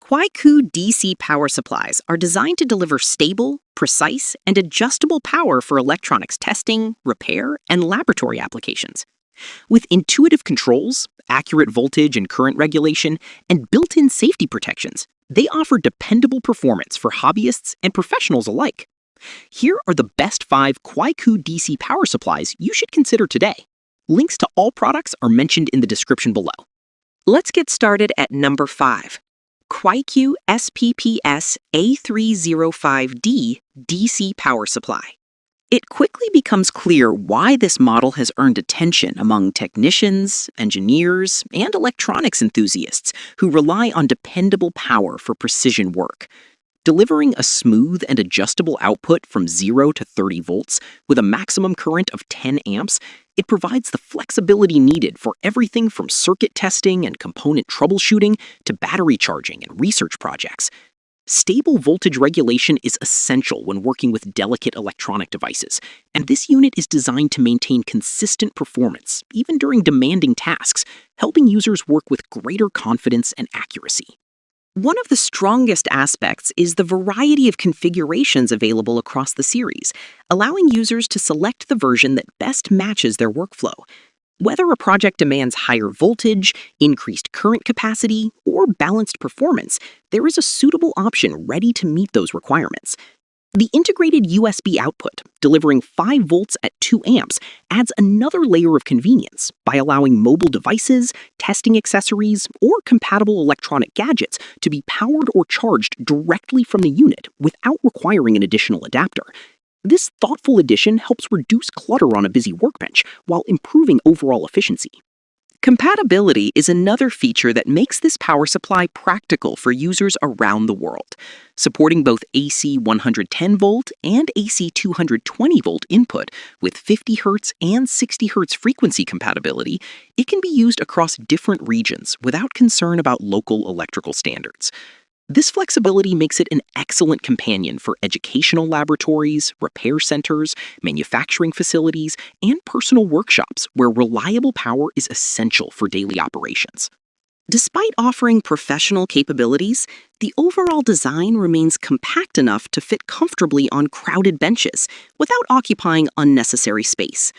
Kuaiqu DC power supplies are designed to deliver stable, precise, and adjustable power for electronics testing, repair, and laboratory applications. With intuitive controls, accurate voltage and current regulation, and built-in safety protections, they offer dependable performance for hobbyists and professionals alike. Here are the best 5 Kuaiqu DC power supplies you should consider today. Links to all products are mentioned in the description below. Let's get started at number 5. Kuaiqu SPS-A305D DC power supply. It quickly becomes clear why this model has earned attention among technicians, engineers, and electronics enthusiasts who rely on dependable power for precision work. Delivering a smooth and adjustable output from 0 to 30 volts with a maximum current of 10 amps, it provides the flexibility needed for everything from circuit testing and component troubleshooting to battery charging and research projects. Stable voltage regulation is essential when working with delicate electronic devices, and this unit is designed to maintain consistent performance, even during demanding tasks, helping users work with greater confidence and accuracy. One of the strongest aspects is the variety of configurations available across the series, allowing users to select the version that best matches their workflow. Whether a project demands higher voltage, increased current capacity, or balanced performance, there is a suitable option ready to meet those requirements. The integrated USB output, delivering 5 volts at 2 amps, adds another layer of convenience by allowing mobile devices, testing accessories, or compatible electronic gadgets to be powered or charged directly from the unit without requiring an additional adapter. This thoughtful addition helps reduce clutter on a busy workbench while improving overall efficiency. Compatibility is another feature that makes this power supply practical for users around the world. Supporting both AC 110-volt and AC 220-volt input with 50 Hz and 60 Hz frequency compatibility, it can be used across different regions without concern about local electrical standards. This flexibility makes it an excellent companion for educational laboratories, repair centers, manufacturing facilities, and personal workshops where reliable power is essential for daily operations. Despite offering professional capabilities, the overall design remains compact enough to fit comfortably on crowded benches without occupying unnecessary space.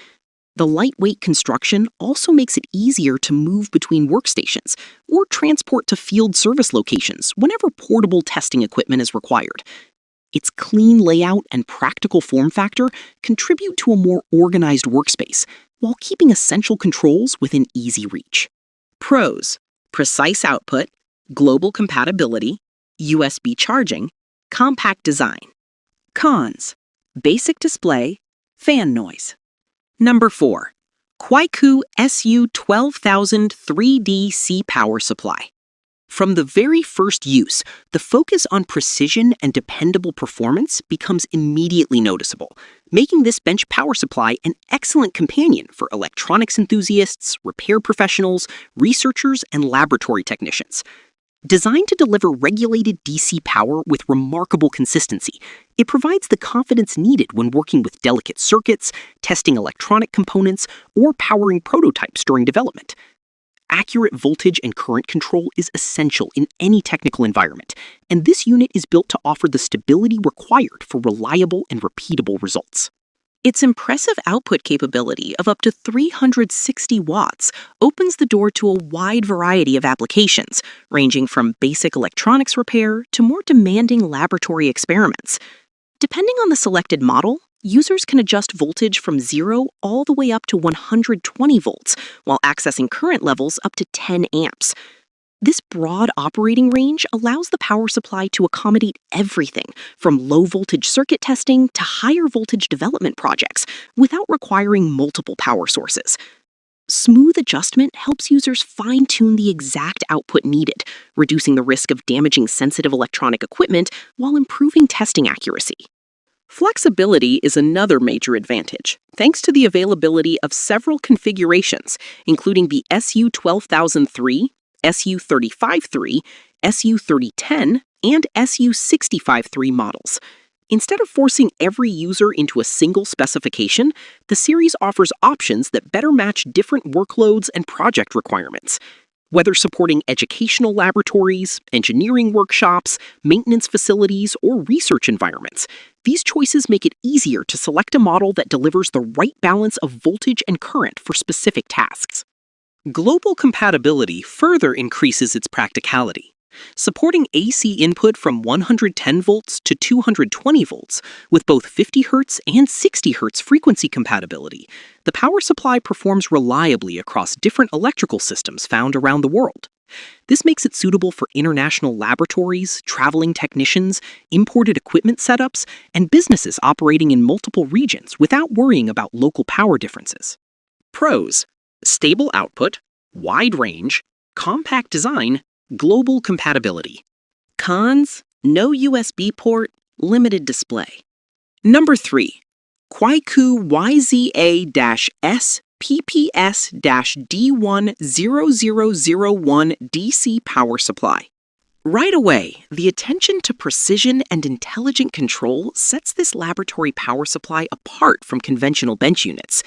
The lightweight construction also makes it easier to move between workstations or transport to field service locations whenever portable testing equipment is required. Its clean layout and practical form factor contribute to a more organized workspace while keeping essential controls within easy reach. Pros: precise output, global compatibility, USB charging, compact design. Cons: basic display, fan noise. Number 4. Kuaiqu SU12003D power supply. From the very first use, the focus on precision and dependable performance becomes immediately noticeable, making this bench power supply an excellent companion for electronics enthusiasts, repair professionals, researchers, and laboratory technicians. Designed to deliver regulated DC power with remarkable consistency, it provides the confidence needed when working with delicate circuits, testing electronic components, or powering prototypes during development. Accurate voltage and current control is essential in any technical environment, and this unit is built to offer the stability required for reliable and repeatable results. Its impressive output capability of up to 360 watts opens the door to a wide variety of applications, ranging from basic electronics repair to more demanding laboratory experiments. Depending on the selected model, users can adjust voltage from 0 all the way up to 120 volts, while accessing current levels up to 10 amps. This broad operating range allows the power supply to accommodate everything from low-voltage circuit testing to higher-voltage development projects without requiring multiple power sources. Smooth adjustment helps users fine-tune the exact output needed, reducing the risk of damaging sensitive electronic equipment while improving testing accuracy. Flexibility is another major advantage, thanks to the availability of several configurations, including the SU12003, SU353, SU3010, and SU653 models. Instead of forcing every user into a single specification, the series offers options that better match different workloads and project requirements. Whether supporting educational laboratories, engineering workshops, maintenance facilities, or research environments, these choices make it easier to select a model that delivers the right balance of voltage and current for specific tasks. Global compatibility further increases its practicality. Supporting AC input from 110 volts to 220 volts with both 50 Hz and 60 Hz frequency compatibility, the power supply performs reliably across different electrical systems found around the world. This makes it suitable for international laboratories, traveling technicians, imported equipment setups, and businesses operating in multiple regions without worrying about local power differences. Pros: stable output, wide range, compact design, global compatibility. Cons: no USB port, limited display. Number 3. Kuaiqu YZA-SPPS-D10001 DC power supply. Right away, the attention to precision and intelligent control sets this laboratory power supply apart from conventional bench units.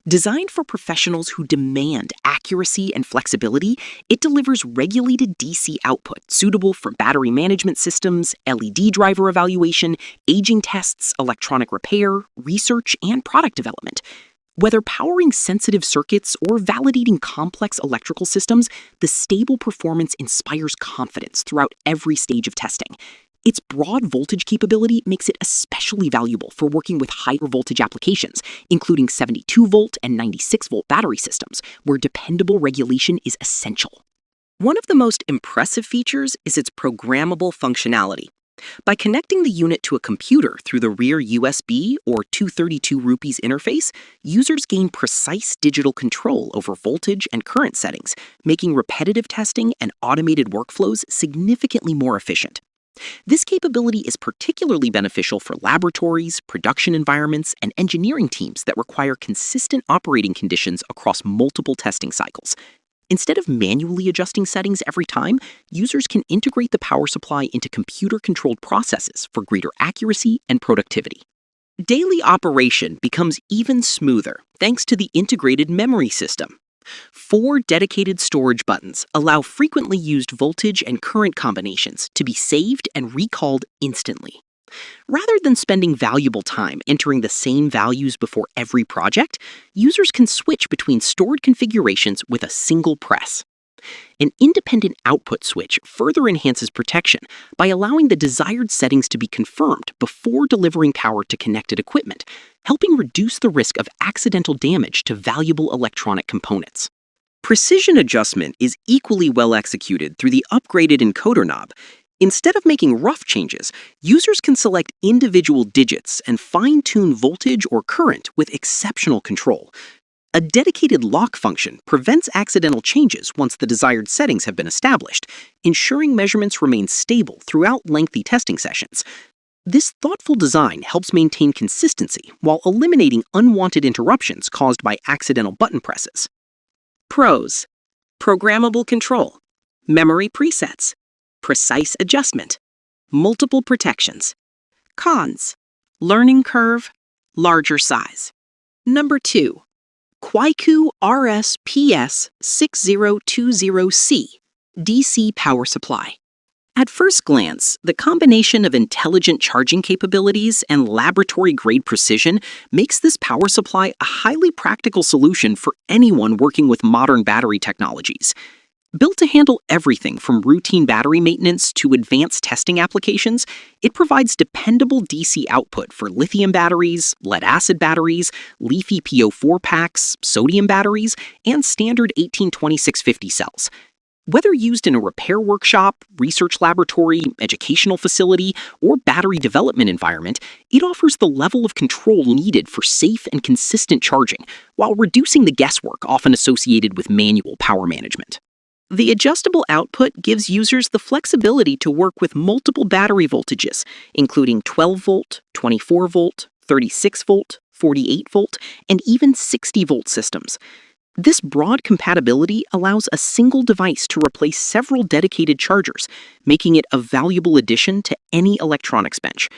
Designed for professionals who demand accuracy and flexibility, it delivers regulated DC output suitable for battery management systems, LED driver evaluation, aging tests, electronic repair, research, and product development. Whether powering sensitive circuits or validating complex electrical systems, the stable performance inspires confidence throughout every stage of testing. Its broad voltage capability makes it especially valuable for working with higher voltage applications, including 72-volt and 96-volt battery systems, where dependable regulation is essential. One of the most impressive features is its programmable functionality. By connecting the unit to a computer through the rear USB or 232 rupees interface, users gain precise digital control over voltage and current settings, making repetitive testing and automated workflows significantly more efficient. This capability is particularly beneficial for laboratories, production environments, and engineering teams that require consistent operating conditions across multiple testing cycles. Instead of manually adjusting settings every time, users can integrate the power supply into computer-controlled processes for greater accuracy and productivity. Daily operation becomes even smoother thanks to the integrated memory system. 4 dedicated storage buttons allow frequently used voltage and current combinations to be saved and recalled instantly. Rather than spending valuable time entering the same values before every project, users can switch between stored configurations with a single press. An independent output switch further enhances protection by allowing the desired settings to be confirmed before delivering power to connected equipment, helping reduce the risk of accidental damage to valuable electronic components. Precision adjustment is equally well executed through the upgraded encoder knob. Instead of making rough changes, users can select individual digits and fine-tune voltage or current with exceptional control. A dedicated lock function prevents accidental changes once the desired settings have been established, ensuring measurements remain stable throughout lengthy testing sessions. This thoughtful design helps maintain consistency while eliminating unwanted interruptions caused by accidental button presses. Pros: programmable control, memory presets, precise adjustment, multiple protections. Cons: learning curve, larger size. Number 2. Kuaiqu R-SPS6020C DC power supply. At first glance, the combination of intelligent charging capabilities and laboratory-grade precision makes this power supply a highly practical solution for anyone working with modern battery technologies. Built to handle everything from routine battery maintenance to advanced testing applications, it provides dependable DC output for lithium batteries, lead-acid batteries, leafy PO4 packs, sodium batteries, and standard 182650 cells. Whether used in a repair workshop, research laboratory, educational facility, or battery development environment, it offers the level of control needed for safe and consistent charging, while reducing the guesswork often associated with manual power management. The adjustable output gives users the flexibility to work with multiple battery voltages, including 12-volt, 24-volt, 36-volt, 48-volt, and even 60-volt systems. This broad compatibility allows a single device to replace several dedicated chargers, making it a valuable addition to any electronics bench.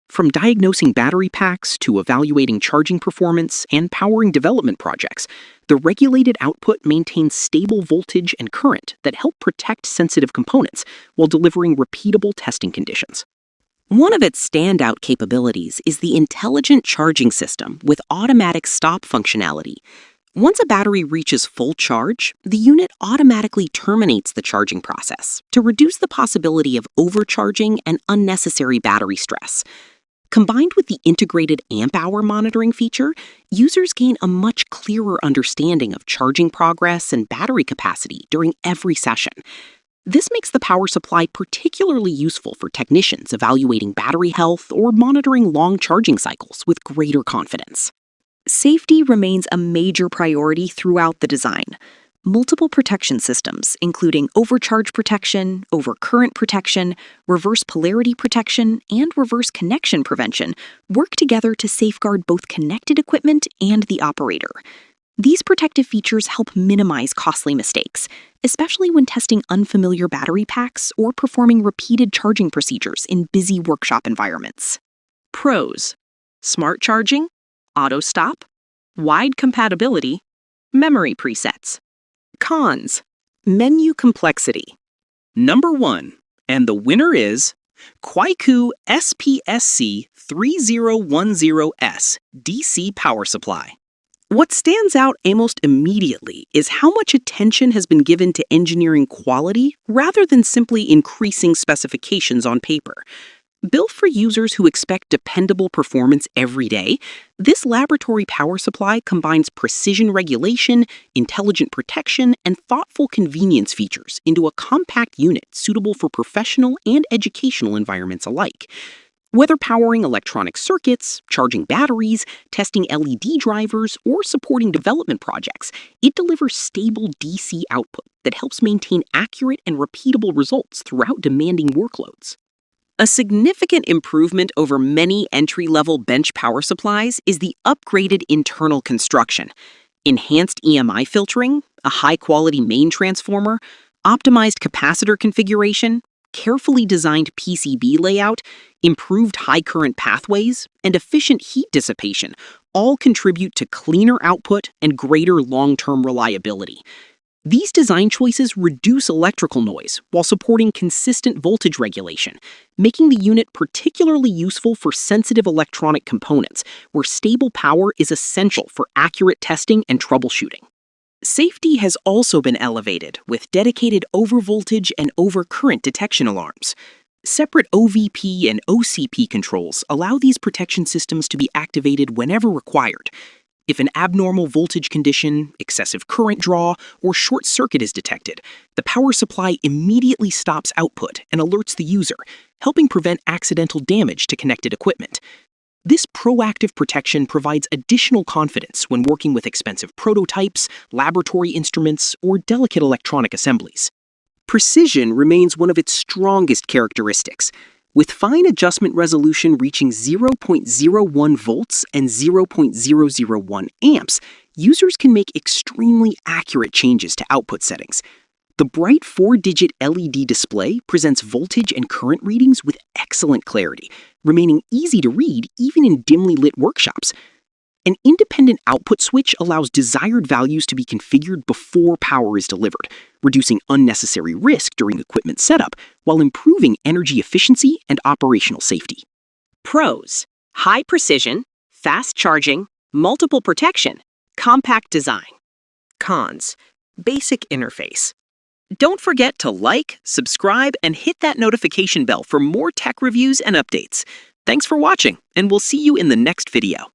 From diagnosing battery packs to evaluating charging performance and powering development projects, the regulated output maintains stable voltage and current that help protect sensitive components while delivering repeatable testing conditions. One of its standout capabilities is the intelligent charging system with automatic stop functionality. Once a battery reaches full charge, the unit automatically terminates the charging process to reduce the possibility of overcharging and unnecessary battery stress. Combined with the integrated amp-hour monitoring feature, users gain a much clearer understanding of charging progress and battery capacity during every session. This makes the power supply particularly useful for technicians evaluating battery health or monitoring long charging cycles with greater confidence. Safety remains a major priority throughout the design. Multiple protection systems, including overcharge protection, overcurrent protection, reverse polarity protection, and reverse connection prevention, work together to safeguard both connected equipment and the operator. These protective features help minimize costly mistakes, especially when testing unfamiliar battery packs or performing repeated charging procedures in busy workshop environments. Pros: smart charging, auto stop, wide compatibility, memory presets. Cons: menu complexity. Number 1, and the winner is Kuaiqu SPS-C3010S DC power supply. What stands out almost immediately is how much attention has been given to engineering quality rather than simply increasing specifications on paper. Built for users who expect dependable performance every day, this laboratory power supply combines precision regulation, intelligent protection, and thoughtful convenience features into a compact unit suitable for professional and educational environments alike. Whether powering electronic circuits, charging batteries, testing LED drivers, or supporting development projects, it delivers stable DC output that helps maintain accurate and repeatable results throughout demanding workloads. A significant improvement over many entry-level bench power supplies is the upgraded internal construction. Enhanced EMI filtering, a high-quality main transformer, optimized capacitor configuration, carefully designed PCB layout, improved high-current pathways, and efficient heat dissipation all contribute to cleaner output and greater long-term reliability. These design choices reduce electrical noise while supporting consistent voltage regulation, making the unit particularly useful for sensitive electronic components, where stable power is essential for accurate testing and troubleshooting. Safety has also been elevated with dedicated overvoltage and overcurrent detection alarms. Separate OVP and OCP controls allow these protection systems to be activated whenever required. If an abnormal voltage condition, excessive current draw, or short circuit is detected, the power supply immediately stops output and alerts the user, helping prevent accidental damage to connected equipment. This proactive protection provides additional confidence when working with expensive prototypes, laboratory instruments, or delicate electronic assemblies. Precision remains one of its strongest characteristics, with fine adjustment resolution reaching 0.01 volts and 0.001 amps, users can make extremely accurate changes to output settings. The bright 4-digit LED display presents voltage and current readings with excellent clarity, remaining easy to read even in dimly lit workshops. An independent output switch allows desired values to be configured before power is delivered, reducing unnecessary risk during equipment setup while improving energy efficiency and operational safety. Pros: high precision, fast charging, multiple protection, compact design. Cons: basic interface. Don't forget to like, subscribe, and hit that notification bell for more tech reviews and updates. Thanks for watching, and we'll see you in the next video.